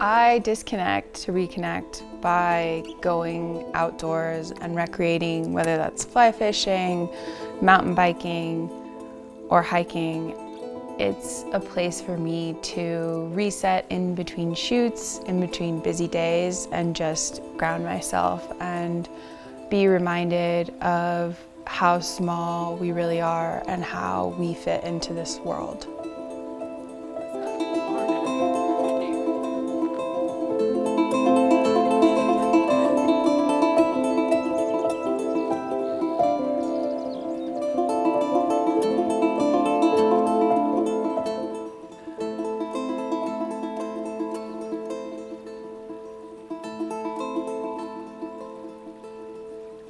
I disconnect to reconnect by going outdoors and recreating, whether that's fly fishing, mountain biking, or hiking. It's a place for me to reset in between shoots, in between busy days, and just ground myself and be reminded of how small we really are and how we fit into this world.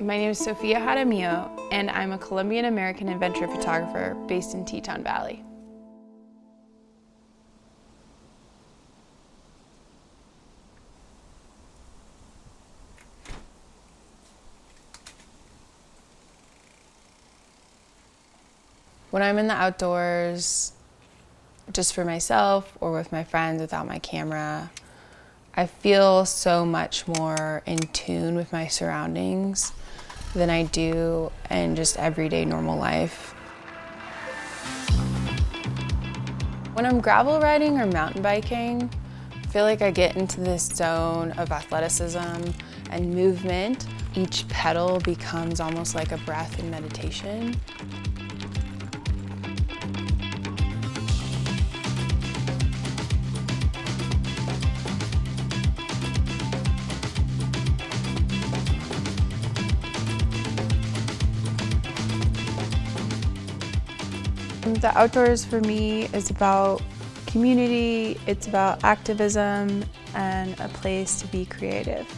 My name is Sofia Jaramillo, and I'm a Colombian-American adventure photographer based in Teton Valley. When I'm in the outdoors, just for myself or with my friends without my camera, I feel so much more in tune with my surroundings than I do in just everyday normal life. When I'm gravel riding or mountain biking, I feel like I get into this zone of athleticism and movement. Each pedal becomes almost like a breath in meditation. The outdoors for me is about community, it's about activism, and a place to be creative.